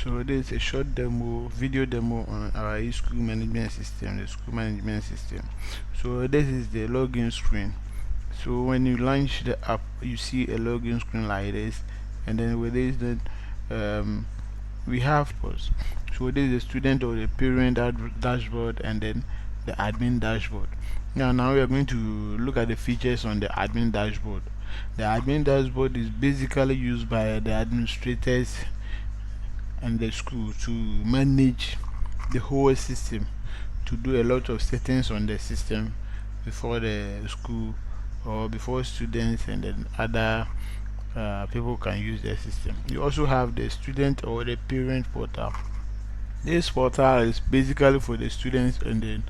So this is a short demo, video demo on our school management system, the school management system. So this is the login screen. So when you launch the app, you see a login screen like this, and then with this, then we have posts. So this is the student or the parent dashboard, and then the admin dashboard. Now we are going to look at the features on the admin dashboard. The admin dashboard is basically used by the administrators and the school to manage the whole system, to do a lot of settings on the system before the school or before students and then other people can use the system. You also have the student or the parent portal. This portal is basically for the students and then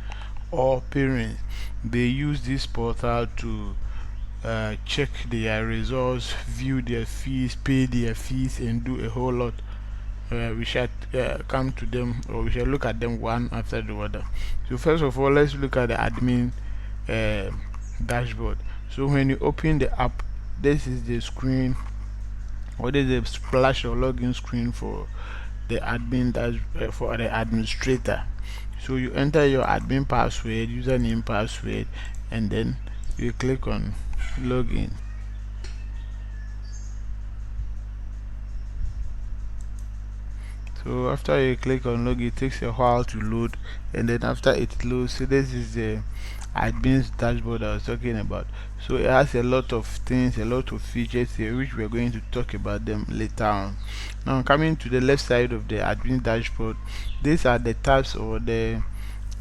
all parents. They use this portal to check their results, view their fees, pay their fees, and do a whole lot. We shall come to them, or we shall look at them one after the other. So first of all, let's look at the admin dashboard. So when you open the app, this is the screen, or this is a splash or login screen for the admin for the administrator. So you enter your admin password, username, password, and then you click on login. So after you click on login, it takes a while to load, and then after it loads, so this is the admin's dashboard I was talking about. So it has a lot of things, a lot of features here, which we're going to talk about them later on. Now coming to the left side of the admin dashboard, these are the tabs or the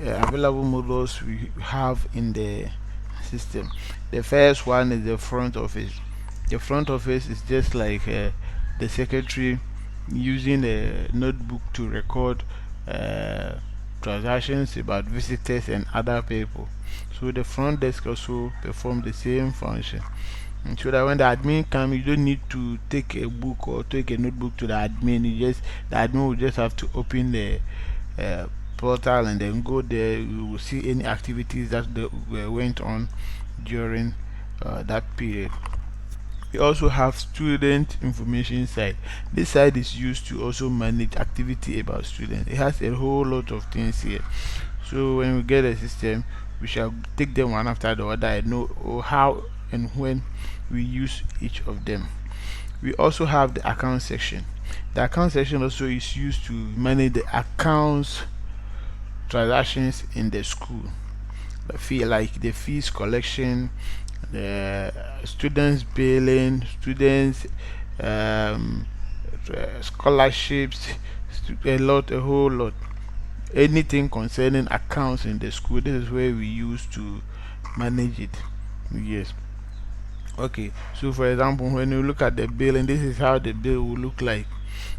available modules we have in the system. The first one is the front office. The front office is just like the secretary using a notebook to record transactions about visitors and other people. So the front desk also performs the same function. And so that when the admin comes, you don't need to take a book or take a notebook to the admin. The admin will just have to open the portal and then go there. You will see any activities that went on during that period. We also have student information side. This side is used to also manage activity about students. It has a whole lot of things here. So when we get a system, we shall take them one after the other and know how and when we use each of them. We also have the account section. The account section also is used to manage the accounts transactions in the school. The fee, like the fees collection, the students billing, students scholarships, a whole lot. Anything concerning accounts in the school, this is where we use to manage it. Yes. Okay, so for example, when you look at the bill, and this is how the bill will look like.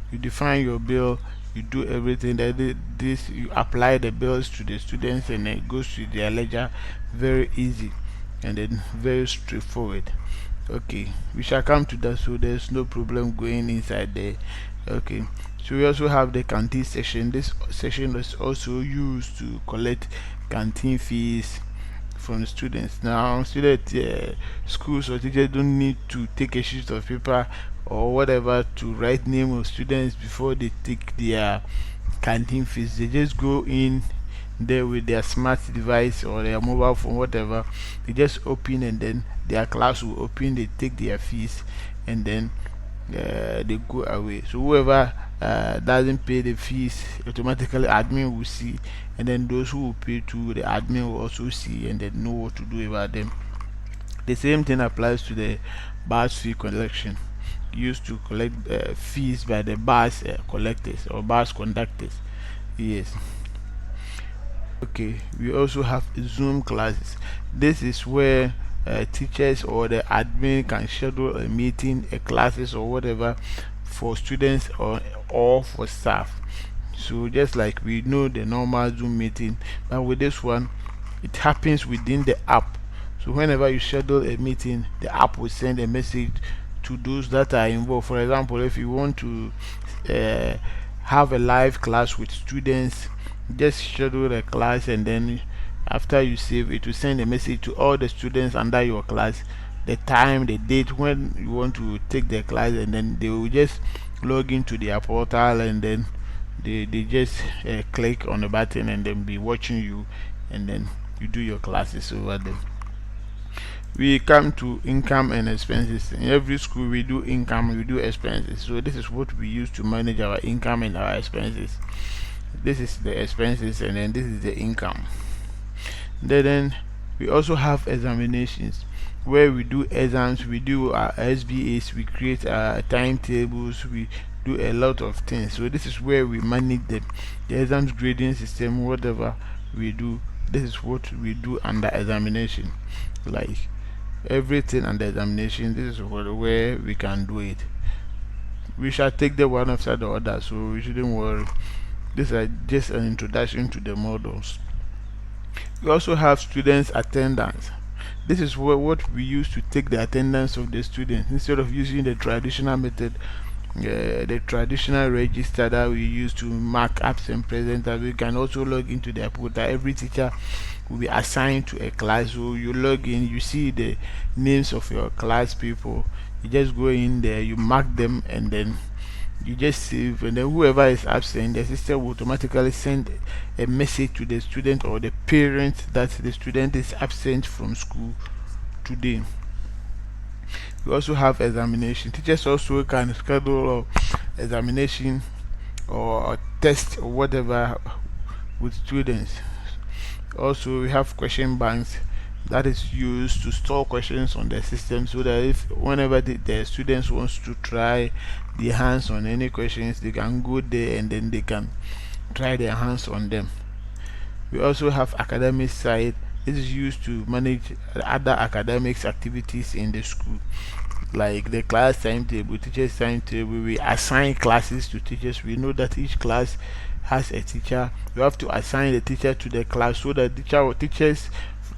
You define your bill, you do everything that this, you apply the bills to the students, and it goes to their ledger. Very easy and then very straightforward. Okay, we shall come to that, so there's no problem going inside there. Okay, so we also have the canteen section. This section is also used to collect canteen fees from the students. Now schools or teachers don't need to take a sheet of paper or whatever to write name of students before they take their canteen fees. They just go in there with their smart device or their mobile phone, whatever. They just open, and then their class will open, they take their fees, and then they go away. So whoever doesn't pay the fees, automatically admin will see, and then those who will pay to the admin will also see and then know what to do about them. The same thing applies to the bus fee collection, used to collect fees by the bus collectors or bus conductors. Yes. Okay, we also have Zoom classes. This is where teachers or the admin can schedule a meeting, a classes or whatever for students or for staff. So just like we know the normal Zoom meeting, but with this one, it happens within the app. So whenever you schedule a meeting, the app will send a message to those that are involved. For example, if you want to have a live class with students, just schedule a class, and then after you save it, will send a message to all the students under your class, the time, the date when you want to take the class, and then they will just log into their portal and then they just click on the button and then be watching you, and then you do your classes over there. We come to income and expenses. In every school we do income, we do expenses. So this is what we use to manage our income and our expenses. This is the expenses, and then this is the income. Then we also have examinations, where we do exams, we do our SBAs, we create our timetables, we do a lot of things. So this is where we manage the exams grading system. Whatever we do, this is what we do under examination. Like everything under examination, this is where we can do it. We shall take the one after the other, so we shouldn't worry. This is just an introduction to the models. We also have students attendance. This is what we use to take the attendance of the students instead of using the traditional method, the traditional register that we use to mark absent present. We can also log into the portal. Every teacher will be assigned to a class, so you log in, you see the names of your class people, you just go in there, you mark them, and then you just save, and then whoever is absent, the system will automatically send a message to the student or the parent that the student is absent from school today. We also have examination. Teachers also can schedule examination or test or whatever with students. Also, we have question banks that is used to store questions on the system, so that if whenever the students wants to try their hands on any questions, they can go there and then they can try their hands on them. We also have academic side. This is used to manage other academics activities in the school, like the class timetable, teachers timetable. We assign classes to teachers. We know that each class has a teacher. You have to assign the teacher to the class, so that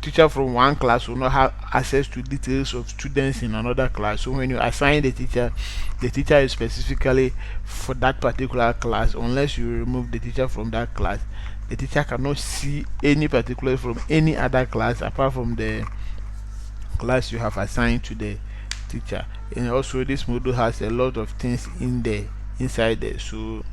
teacher from one class will not have access to details of students in another class. So when you assign the teacher is specifically for that particular class. Unless you remove the teacher from that class, the teacher cannot see any particular from any other class apart from the class you have assigned to the teacher. And also this module has a lot of things inside there, so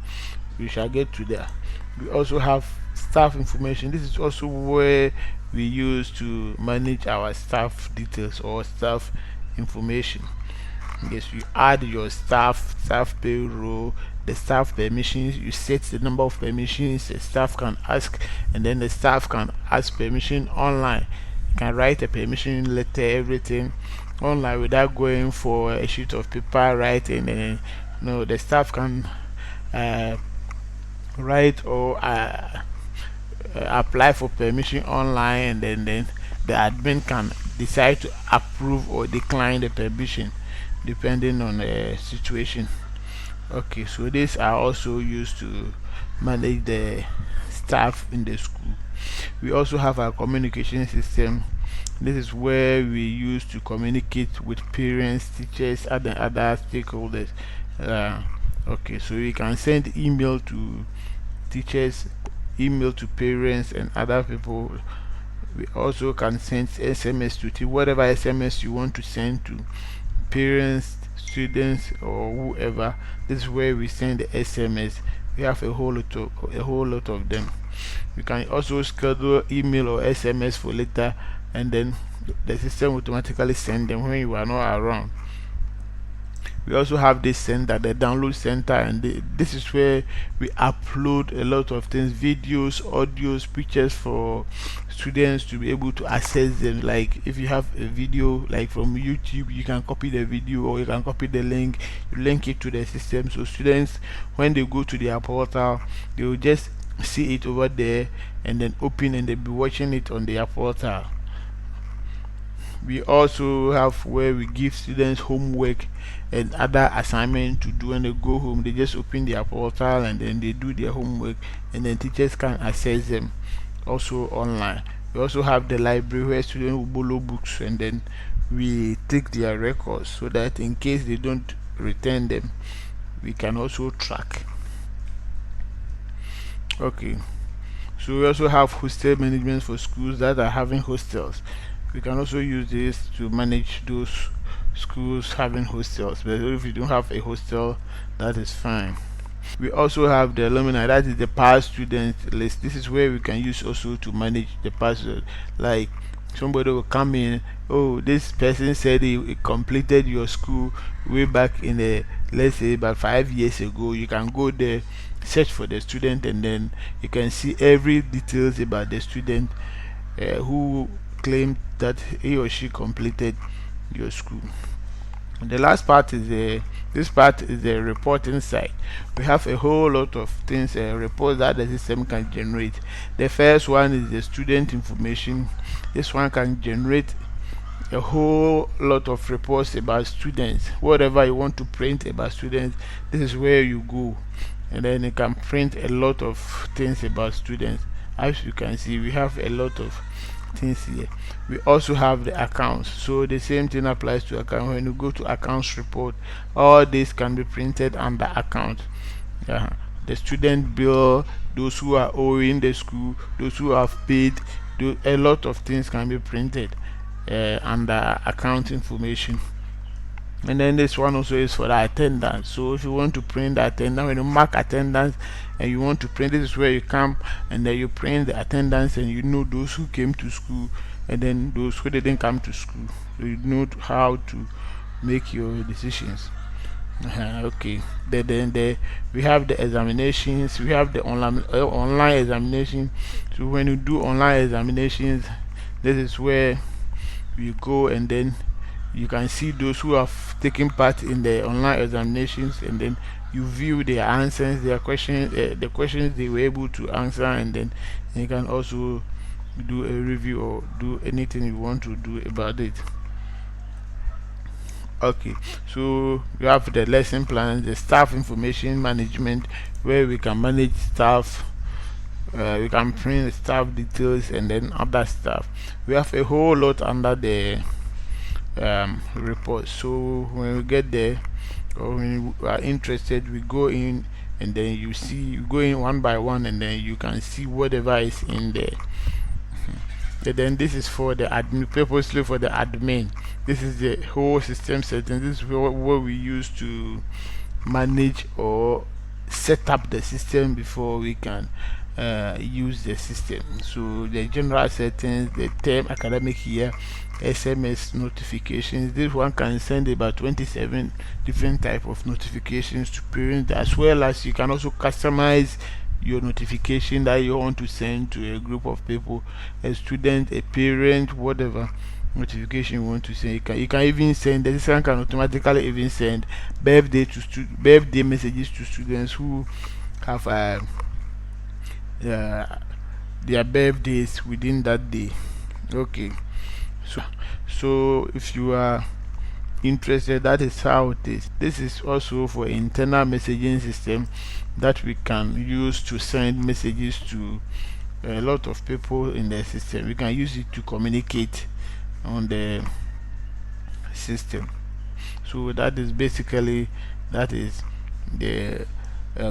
we shall get to that. We also have staff information. This is also where we use to manage our staff details or staff information. Yes, you add your staff payroll, the staff permissions. You set the number of permissions the staff can ask, and then the staff can ask permission online. You can write a permission letter, everything online without going for a sheet of paper writing. And no, the staff can write or apply for permission online, and then the admin can decide to approve or decline the permission depending on the situation. Okay, so these are also used to manage the staff in the school. We also have our communication system. This is where we use to communicate with parents, teachers, and other stakeholders. Okay, so you can send email to teachers, email to parents and other people. We also can send SMS to whatever SMS you want to send to parents, students, or whoever. This is where we send the SMS. We have a whole lot of them. You can also schedule email or SMS for later, and then the system automatically send them when you are not around. We also have this center, the download center, and this is where we upload a lot of things, videos, audios, pictures, for students to be able to access them. Like if you have a video like from YouTube, you can copy the video, or you can copy the link, you link it to the system, so students, when they go to their portal, they will just see it over there and then open, and they'll be watching it on their portal. We also have where we give students homework and other assignment to do when they go home. They just open their portal and then they do their homework, and then teachers can access them also online. We also have the library where students will borrow books, and then we take their records, so that in case they don't return them, we can also track. Okay, so we also have hostel management for schools that are having hostels. We can also use this to manage those schools having hostels, but if you don't have a hostel, that is fine. We also have the alumni, that is the past student list. This is where we can use also to manage the past like somebody will come in, oh, this person said he completed your school way back in the, let's say about 5 years ago. You can go there, search for the student, and then you can see every details about the student who claimed that he or she completed your school. And the last part is this part is the reporting side. We have a whole lot of things, reports that the system can generate. The first one is the student information. This one can generate a whole lot of reports about students. Whatever you want to print about students, this is where you go, and then you can print a lot of things about students. As you can see, we have a lot of things here. We also have the accounts, so the same thing applies to account. When you go to accounts report, all this can be printed under account. The student bill, those who are owing the school, those who have paid, a lot of things can be printed under account information. And then this one also is for the attendance. So if you want to print the attendance, when you mark attendance and you want to print, this is where you come and then you print the attendance, and you know those who came to school and then those who didn't come to school, so you know how to make your decisions. Okay, then we have the examinations. We have the online examination. So when you do online examinations, this is where you go, and then you can see those who have taken part in the online examinations, and then you view their answers, their questions, the questions they were able to answer, and then you can also do a review or do anything you want to do about it. Okay, so we have the lesson plans, the staff information management, where we can manage staff. We can print staff details and then other stuff. We have a whole lot under the report. So when we get there, or when you are interested, we go in, and then you go in one by one, and then you can see whatever is in there. And then this is for the admin, purposely for the admin. This is the whole system settings. This is what we use to manage or set up the system before we can use the system. So the general settings, the term, academic year, SMS notifications. This one can send about 27 different type of notifications to parents, as well as you can also customize your notification that you want to send to a group of people, a student, a parent, whatever notification you want to send. You can even send, the system can automatically even send birthday messages to students who have their birthdays within that day. Okay, so if you are interested, that is how it is. This is also for internal messaging system that we can use to send messages to a lot of people in the system. We can use it to communicate on the system. So that is basically, that is the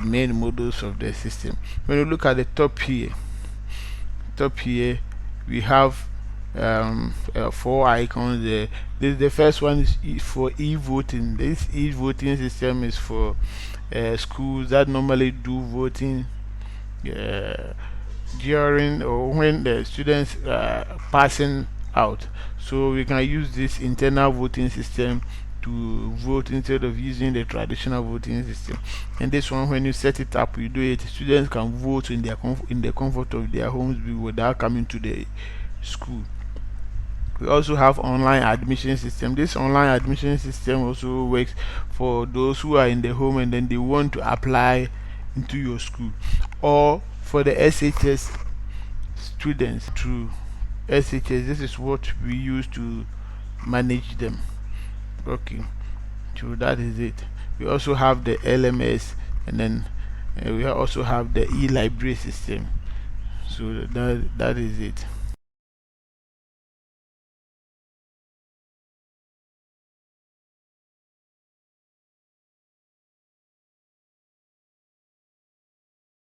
main modules of the system. When you look at the top here, we have 4 icons there. The first one is for e-voting. This e-voting system is for schools that normally do voting during or when the students passing out. So we can use this internal voting system to vote instead of using the traditional voting system. And this one, when you set it up, you do it, students can vote in the comfort of their homes without coming to the school. We also have online admission system. This online admission system also works for those who are in the home and then they want to apply into your school, or for the SHS students through SHS. This is what we use to manage them. Okay, so that is it. We also have the LMS, and then we also have the e-library system. So that is it.